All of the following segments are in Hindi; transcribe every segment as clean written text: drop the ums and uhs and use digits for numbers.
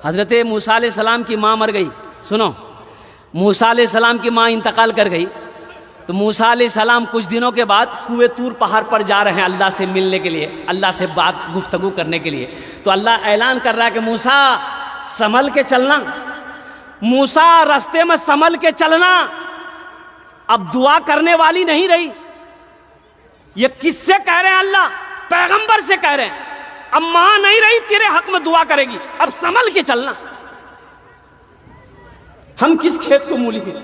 हज़रत मूसा अलैहिस्सलाम की माँ मर गई। सुनो, मूसा अलैहिस्सलाम की माँ इंतकाल कर गई, तो मूसा अलैहिस्सलाम कुछ दिनों के बाद कुएं तूर पहाड़ पर जा रहे हैं अल्लाह से मिलने के लिए, अल्लाह से बात गुफ्तगू करने के लिए। तो अल्लाह ऐलान कर रहा है कि मूसा संभल के चलना, मूसा रास्ते में संभल के चलना। अब दुआ करने वाली नहीं रही। ये किससे कह रहे हैं? अल्लाह पैगंबर से कह रहे हैं। अब मां नहीं रही तेरे हक में दुआ करेगी, अब संभल के चलना। हम किस खेत को मूली हैं?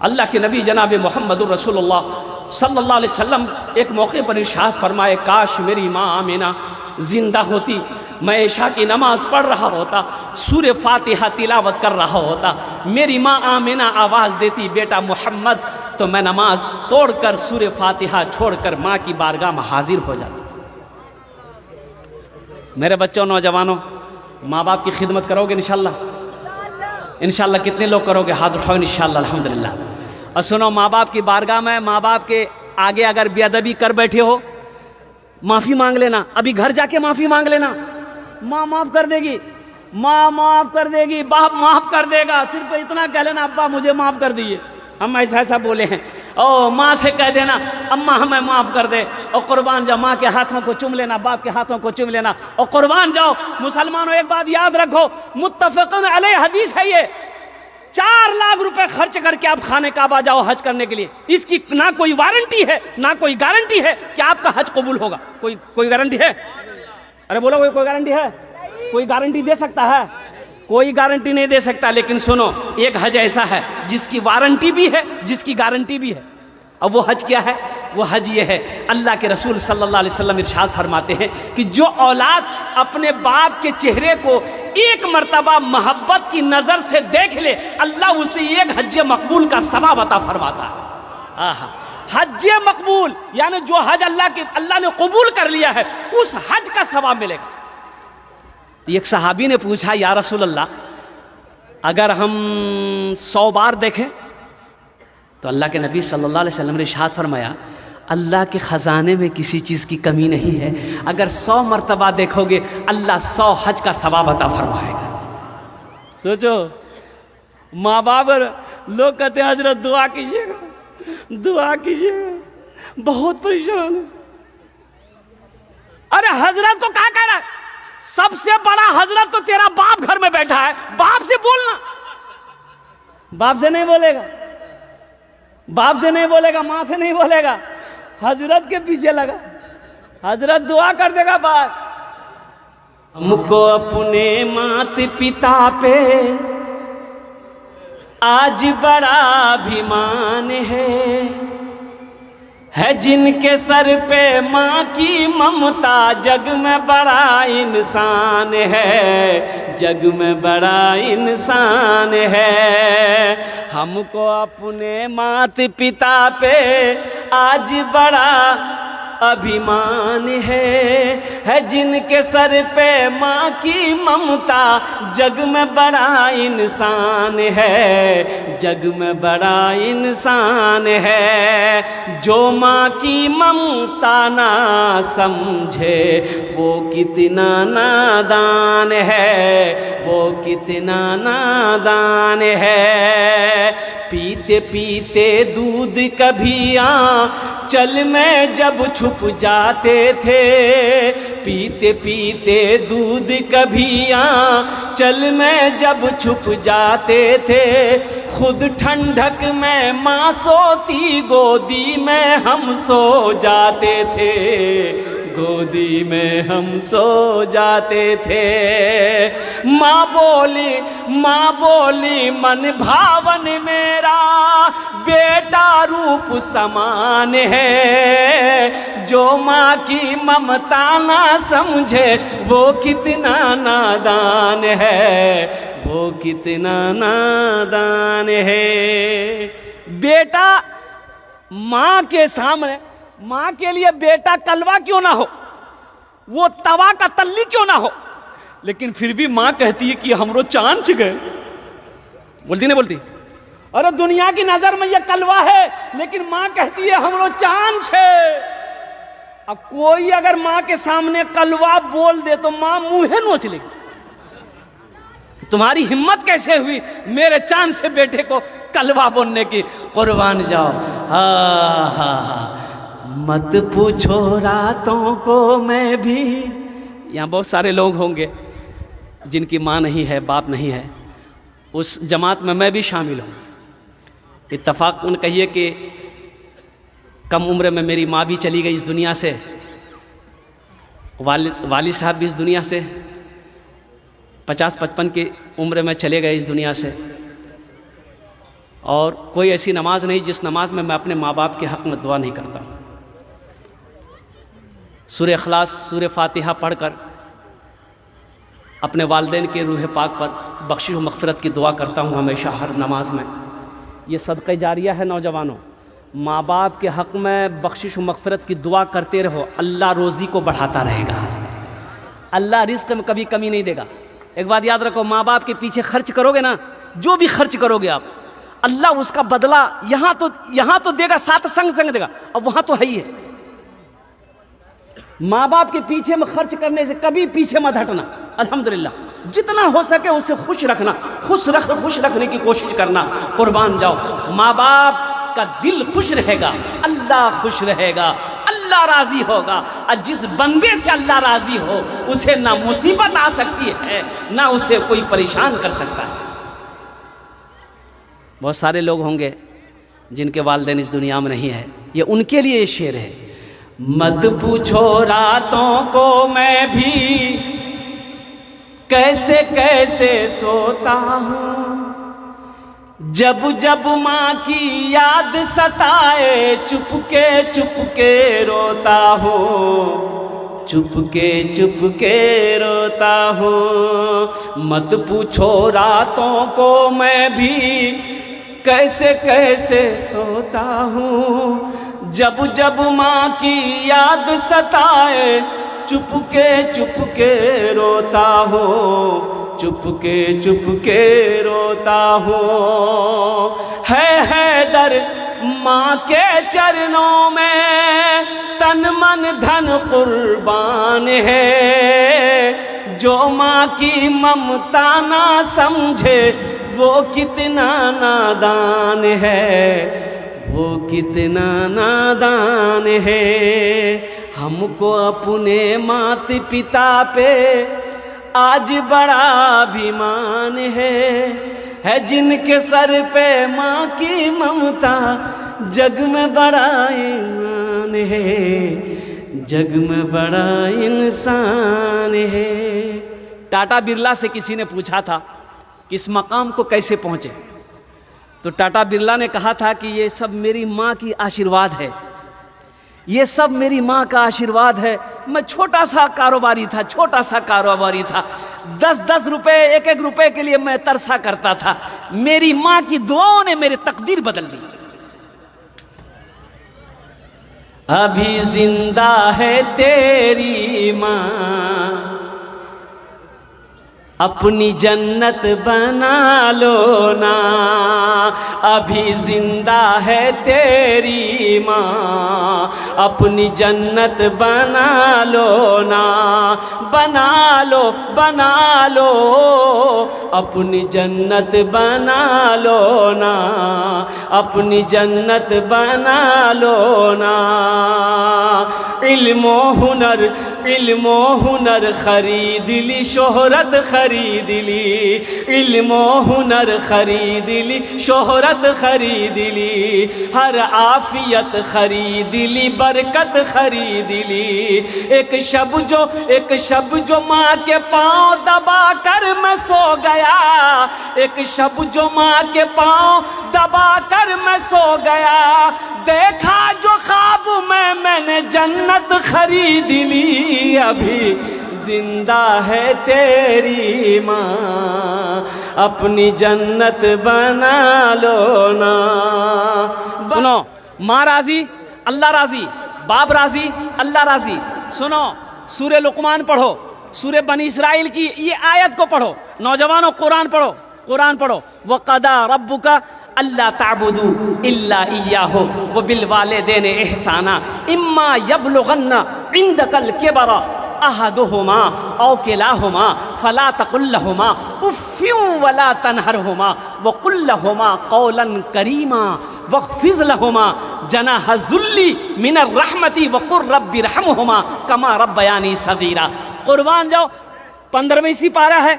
अल्लाह के नबी जनाब मोहम्मद रसूलुल्लाह सल्लल्लाहु अलैहि वसल्लम एक मौके पर इरशाद फरमाए, काश मेरी माँ आमिना जिंदा होती, मैं इशा की नमाज पढ़ रहा होता, सूरे फातिहा तिलावत कर रहा होता, मेरी माँ आमिना आवाज़ देती बेटा मोहम्मद, तो मैं नमाज तोड़कर सूरे फातिहा छोड़कर माँ की बारगाह में हाजिर हो जाता। मेरे बच्चों, नौजवानों, माँ बाप की खिदमत करोगे इंशाल्लाह? इंशाल्लाह कितने लोग करोगे? हाथ उठाओ इंशाल्लाह, अल्हम्दुलिल्लाह। और सुनो, माँ बाप की बारगाह में, माँ बाप के आगे अगर बेअदबी कर बैठे हो, माफ़ी मांग लेना। अभी घर जाके माफ़ी मांग लेना, माँ माफ़ कर देगी, माँ माफ़ कर देगी, बाप माफ़ कर देगा। सिर्फ इतना कह लेना, अब्बा मुझे माफ़ कर दीजिए, हम ऐसा ऐसा बोले हैं। ओ माँ से कह देना, अम्मा हमें माफ़ कर दे, और कुर्बान जाओ, माँ के हाथों को चूम लेना, बाप के हाथों को चूम लेना, और कुर्बान जाओ। मुसलमानों, एक बात याद रखो, मुत्तफ़क़ुन अलैह हदीस है ये, 4 लाख रुपए खर्च करके आप खाने काबा जाओ हज करने के लिए, इसकी ना कोई वारंटी है ना कोई गारंटी है कि आपका हज कबूल होगा। कोई गारंटी है? अरे बोलो, कोई गारंटी है? कोई गारंटी दे सकता है? कोई गारंटी नहीं दे सकता। लेकिन सुनो, एक हज ऐसा है जिसकी वारंटी भी है, जिसकी गारंटी भी है। अब वो हज क्या है? वो हज ये है, अल्लाह के रसूल सल्लल्लाहु अलैहि वसल्लम इरशाद फरमाते हैं कि जो औलाद अपने बाप के चेहरे को एक मर्तबा मोहब्बत की नज़र से देख ले, अल्लाह उसे एक हज मकबूल का सवाब अता फरमाता है। आहा, हज मकबूल यानी जो हज अल्लाह ने कबूल कर लिया है, उस हज का सवाब मिलेगा। एक सहाबी ने पूछा, या रसूल अल्लाह, अगर हम 100 बार देखें? तो अल्लाह के नबी सल्लल्लाहु अलैहि वसल्लम ने इरशाद फरमाया, अल्लाह के ख़जाने में किसी चीज़ की कमी नहीं है, अगर 100 मरतबा देखोगे अल्लाह 100 हज का सवाब अता फरमाएगा। सोचो, माँ बाप, लोग कहते हैं हजरत दुआ कीजिएगा, दुआ कीजिएगा, बहुत परेशान है। अरे हजरत को क्या कह रहा है? सबसे बड़ा हजरत तो तेरा बाप घर में बैठा है, बाप से बोलना। बाप से नहीं बोलेगा, बाप से नहीं बोलेगा, माँ से नहीं बोलेगा, हजरत के पीछे लगा, हजरत दुआ कर देगा बस। हमको अपने माता पिता पे आज बड़ा अभिमान है जिनके सर पे माँ की ममता, जग में बड़ा इंसान है, जग में बड़ा इंसान है। हमको अपने माता पिता पे आज बड़ा अभिमान है जिनके सर पे माँ की ममता, जग में बड़ा इंसान है, जग में बड़ा इंसान है। जो माँ की ममता ना समझे वो कितना नादान है, वो कितना नादान है। पीते पीते दूध कभी आंचल में जब छुप जाते थे, पीते पीते दूध कभी आंचल में जब छुप जाते थे, खुद ठंडक में माँ सोती गोदी में हम सो जाते थे, गोदी में हम सो जाते थे। माँ बोली मन भावन मेरा बेटा रूप समान है, जो माँ की ममता ना समझे वो कितना नादान है, वो कितना नादान है। बेटा माँ के सामने, माँ के लिए बेटा कलवा क्यों ना हो, वो तवा का तल्ली क्यों ना हो, लेकिन फिर भी माँ कहती है कि हमरो चांच गए। बोलती नहीं बोलती? अरे दुनिया की नजर में ये कलवा है, लेकिन माँ कहती है हमरो चांच है। अब कोई अगर माँ के सामने कलवा बोल दे तो माँ मुंहे नोच लेगी। तुम्हारी हिम्मत कैसे हुई मेरे चांद से बेटे को कलवा बोलने की? कुर्बान जाओ। हा हा हा, मत पूछो रातों को मैं भी। यहाँ बहुत सारे लोग होंगे जिनकी माँ नहीं है, बाप नहीं है, उस जमात में मैं भी शामिल हूँ। इत्तफाक़न कहिए कि कम उम्र में मेरी माँ भी चली गई इस दुनिया से, वालिद साहब भी इस दुनिया से 50-55 की उम्र में चले गए इस दुनिया से। और कोई ऐसी नमाज नहीं जिस नमाज में मैं अपने माँ बाप के हक़ में दुआ नहीं करता। सूरह इखलास, सूरह फातिहा पढ़कर अपने वालिदैन के रूह पाक पर बख्शिश व मग़फ़िरत की दुआ करता हूँ हमेशा हर नमाज में। ये सदक़े जारिया है नौजवानों। माँ बाप के हक़ में बख्शिश व मग़फ़िरत की दुआ करते रहो, अल्लाह रोज़ी को बढ़ाता रहेगा, अल्लाह रिज़्क़ में कभी कमी नहीं देगा। एक बात याद रखो, माँ बाप के पीछे खर्च करोगे ना, जो भी खर्च करोगे आप, अल्लाह उसका बदला यहाँ तो देगा, साथ संग संग देगा, अब वहाँ तो है ही है। माँ बाप के पीछे में खर्च करने से कभी पीछे मत हटना। अल्हम्दुलिल्लाह जितना हो सके उससे खुश रखना, खुश रखने की कोशिश करना। कुर्बान जाओ, माँ बाप का दिल खुश रहेगा, अल्लाह खुश रहेगा, अल्लाह राजी होगा। और जिस बंदे से अल्लाह राजी हो उसे ना मुसीबत आ सकती है ना उसे कोई परेशान कर सकता है। बहुत सारे लोग होंगे जिनके वालिदैन इस दुनिया में नहीं है, ये उनके लिए ये शेर है। मत पूछो रातों को मैं भी कैसे कैसे सोता हूँ, जब जब माँ की याद सताए चुपके रोता हूँ, चुपके रोता हूँ। मत पूछो रातों को मैं भी कैसे कैसे सोता हूँ, जब जब माँ की याद सताए चुपके रोता हूँ, चुपके रोता हूँ। है दर माँ के चरणों में तन मन धन कुर्बान है, जो माँ की ममता ना समझे वो कितना नादान है, वो कितना नादान है। हमको अपने माता पिता पे आज बड़ा अभिमान है जिनके सर पे माँ की ममता, जग में बड़ा ईमान है, जग में बड़ा इंसान है। टाटा बिरला से किसी ने पूछा था कि इस मकाम को कैसे पहुँचे, तो टाटा बिरला ने कहा था कि ये सब मेरी माँ की आशीर्वाद है, ये सब मेरी माँ का आशीर्वाद है। मैं छोटा सा कारोबारी था, 10-10 रुपए 1-1 रुपए के लिए मैं तरसा करता था, मेरी माँ की दुआओं ने मेरी तकदीर बदल दी। अभी जिंदा है तेरी माँ, अपनी जन्नत बना लो ना, अभी जिंदा है तेरी माँ, अपनी जन्नत बना लो ना, बना लो अपनी जन्नत बना लो ना, अपनी जन्नत बना लो ना। इल्मो हुनर खरीद ली, शोहरत खरीद ली, इल्मो हुनर खरीद ली, शोहरत खरीद ली, हर आफियत खरीद ली, बरकत खरीद ली। एक शब जो माँ के पाँव दबा कर मैं सो गया, एक शब जो माँ के पाँव दबा कर मैं सो गया, देखा जो ख्वाब में मैंने जन्नत खरीद ली। अभी जिंदा है तेरी माँ, अपनी जन्नत बना लो ना। सुनो, माँ राजी अल्लाह राजी, बाप राजी अल्लाह राजी। सुनो, सूरह लुकमान पढ़ो, सूरह बनी इसराइल की ये आयत को पढ़ो। नौजवानों कुरान पढ़ो। वक़दा रब्बुका अल्ला ताबुदू इल्ला इय्याहु व बिल वालिदैन इहसाना इम्मा यबलुगन्ना इंदकल किबरा अहदुहुमा औ किलाहुमा फला तकुल लहुमा उफ़्फ़िन वला तनहरहुमा वक़ुल लहुमा क़ौलन करीमा वख़्फ़िज़ लहुमा जनाह ज़ुल्ली मिनर रहमति वक़ुल रब्बि रहमहुमा कमा रब्बयानी सग़ीरा। कुर्बान जाओ, 15वीं सिपारा है,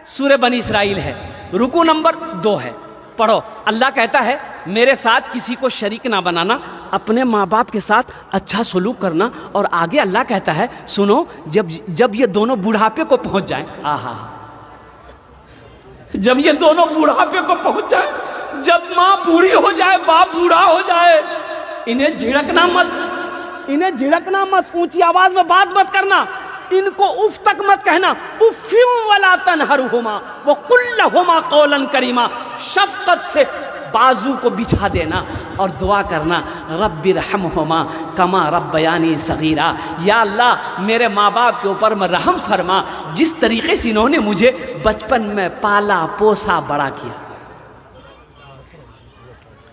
सूरह बनी इसराइल है, रुकू नंबर 2 है। पढ़ो। अल्लाह कहता है मेरे साथ किसी को शरीक ना बनाना, अपने माँ बाप के साथ अच्छा सलूक करना। और आगे अल्लाह कहता है सुनो, जब ये दोनों बुढ़ापे को पहुंच जाएं, आहा, जब ये दोनों बुढ़ापे को पहुंच जाए, जब माँ बूढ़ी हो जाए, बाप बूढ़ा हो जाए, इन्हें झिड़कना मत, इन्हें झिड़कना मत, ऊंची आवाज में बात मत करना, इनको उफ तक मत कहना। उफ़्फ़िन वला तनहरहुमा वक़ुल लहुमा क़ौलन करीमा। शफ़क़त से बाजू को बिछा देना और दुआ करना, रब्बि रहमहुमा कमा रब्बयानी सग़ीरा। या अल्लाह मेरे माँ बाप के ऊपर में रहम फरमा, जिस तरीके से इन्होंने मुझे बचपन में पाला पोसा बड़ा किया।